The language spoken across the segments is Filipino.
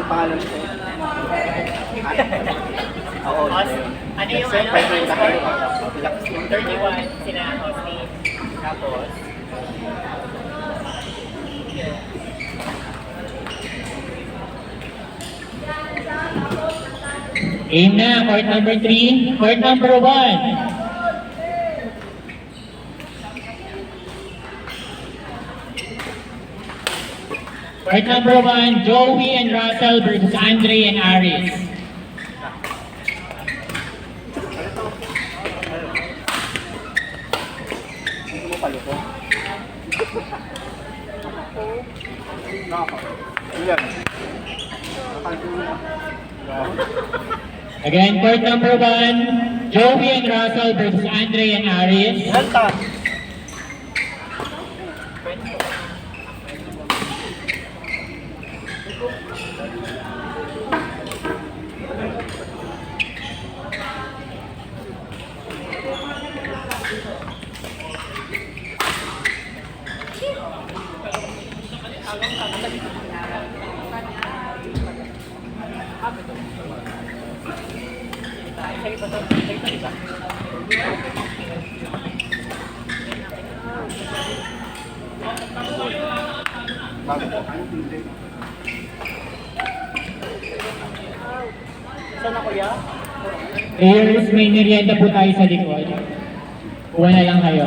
pangalan ko. Oo. Ano yung ano? 31 sila Austin. Tapos Aim na, court number 3, court number 1. Court number 1, Joey and Russell versus Andre and Aris. Hindi mo paluko. Ilan? Again, court number 1, Joey and Russell versus Andre and Aris. Hanta. saan na kuya? Players, may merienda po tayo sa likod. Kuha na lang kayo.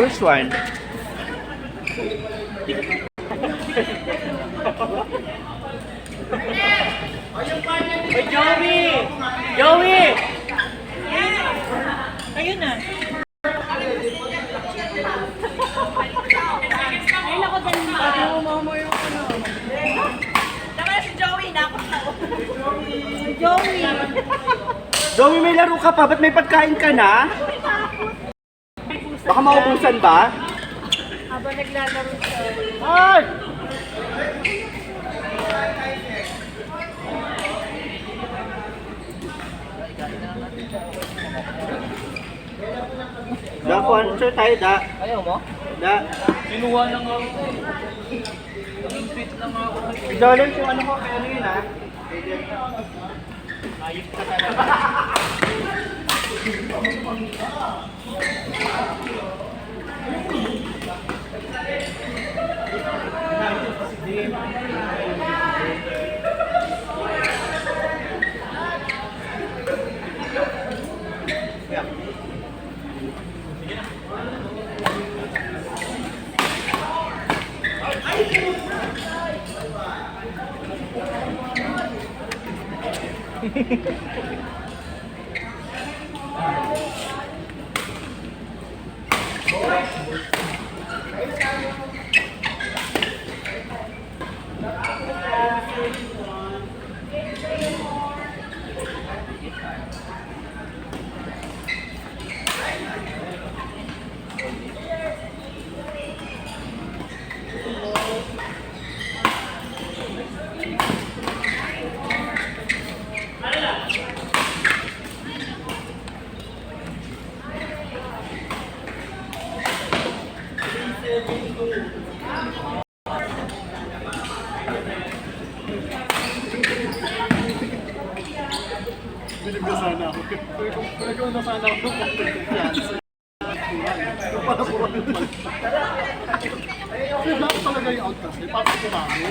Which one? Hey, Joey! Joey! Ayun na. Ayun ako dyan. Mama yung ano. Tama si Joey na ako. Joey! Zoe, may laro ka pa? Ba't may pagkain ka na? Baka maubusan ba? Habang naglalaro siya. Ay! Da, answer tayo, da. Ayaw mo? Da. Kinuha na nga ako. Ang-fit na nga ako. Dollars yung ano ko, kaya ano yun, ha? Ayos ka talaga. Bilib na sana ako. Pinagawa na sana ako ng kumpiyansa. Para po ano naman. Kaya ako talaga yung outcast. Para kumamo.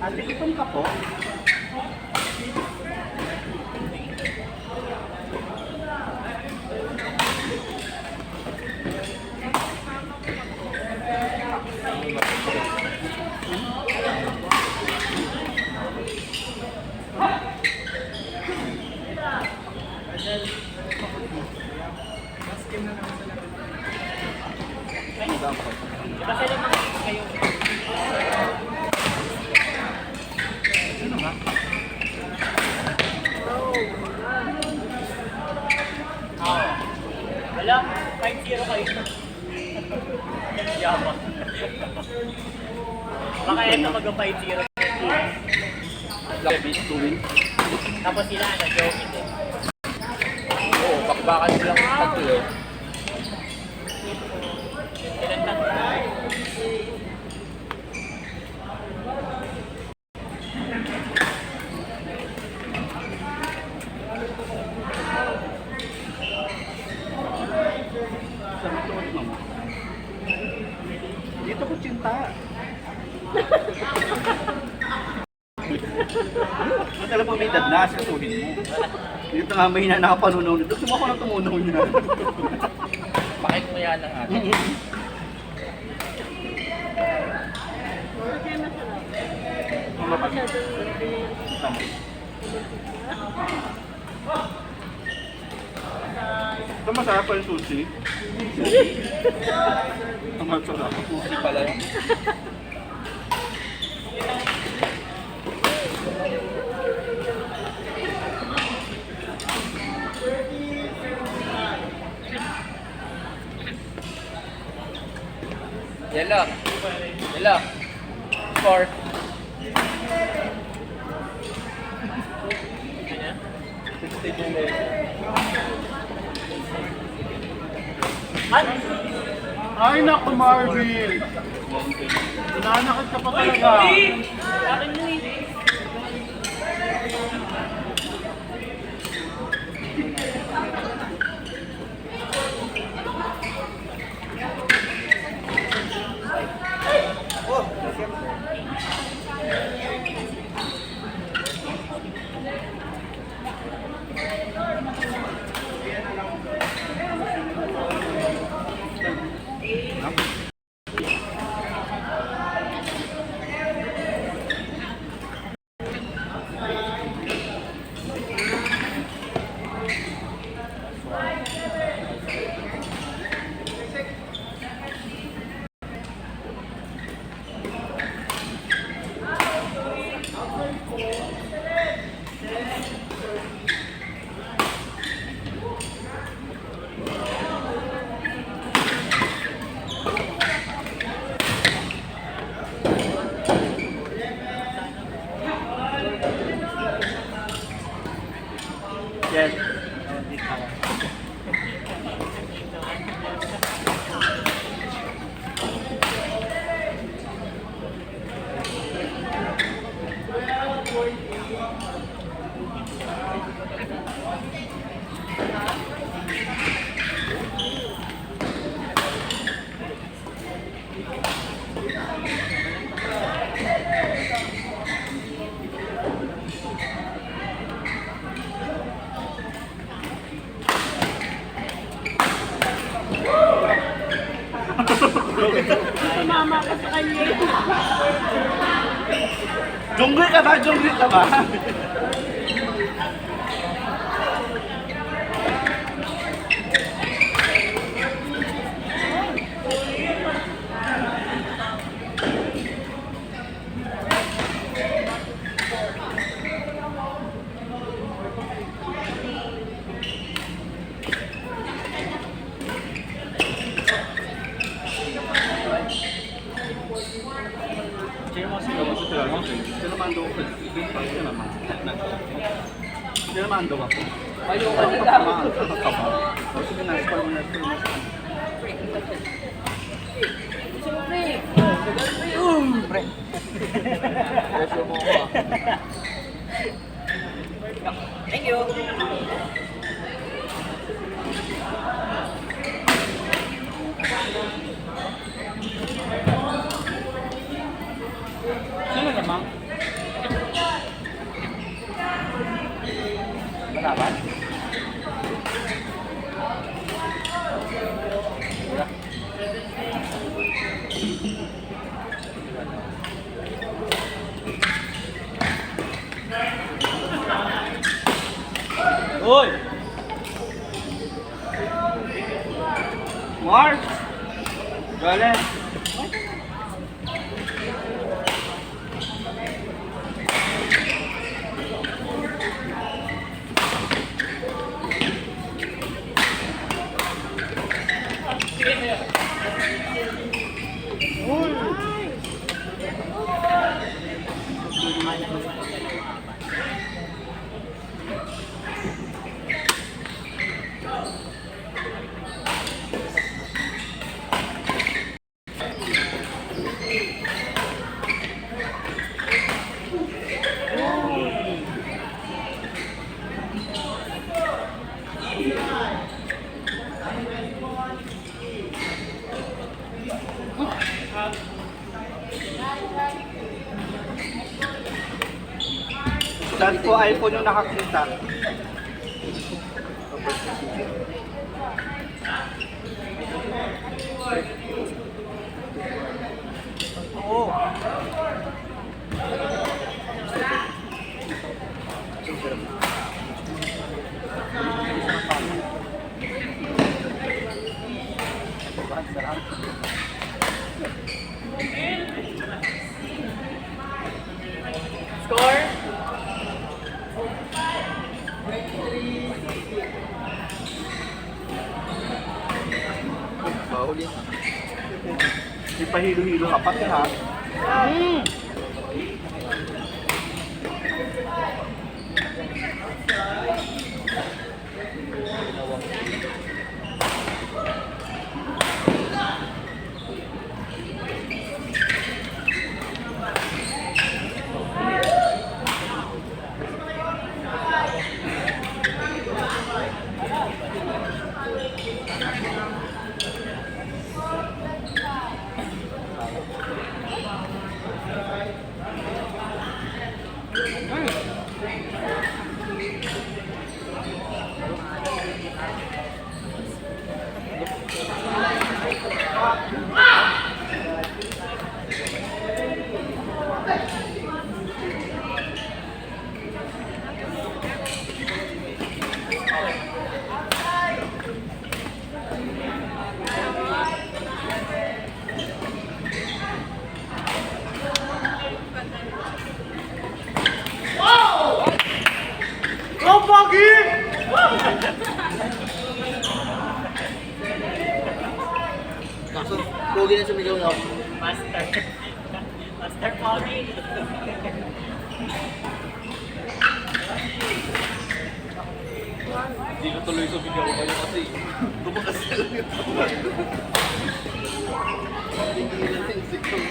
Ate, ipon ka po? 5-0. Laki, tuwing. Tapos sila, Joey din. Oo, bakbakan silang tatlo. Ilan tatlo? Sabi ko, mama. Dito ko cinta. Ba't alam mo may dadlas, kasuhin mo. Dito nga may nakakapanunaw nito. Gusto mo ako nang tumunaw niya. Bakit mo yan ang atin? Ang mapag- Tama. Ito masarap pa yung sushi. Ang masarap. Sushi pala yun. Yellow. Yellow. Score. Ay, naku, Marvin! Nananakit ka pa talaga. Yes. Mama ko sa kanya. Jungle ka ba? Jungle ka ba? Sino mo sila mo sila mo? Sino mando ko? Sino naman? Sino mando ko? Ayaw ka nila. O sige na, spal mo na. Pre. Presyo mo ko ah. Thank you. Sino naman? Malaban? Uy! Mark! Galing! Dahil po iPhone yung nakakita. Oo. Score? Bahuli. Di pa hilo-hilo ka pati ha. Oh, Pogi! Kaso, pogi na sumigaw na ako. Master. Master Pogi. Hindi na tuloy sumigaw kayo kasi tumakas na lang yung tawa. Hindi na yung sigaw.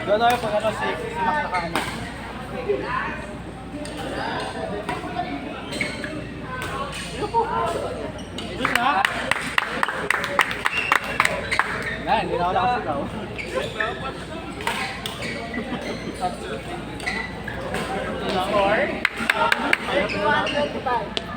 Gano'n yung pag si Mac nakaano. Diyos na! Wala, hindi na ako nakasigaw. Score? 31-25.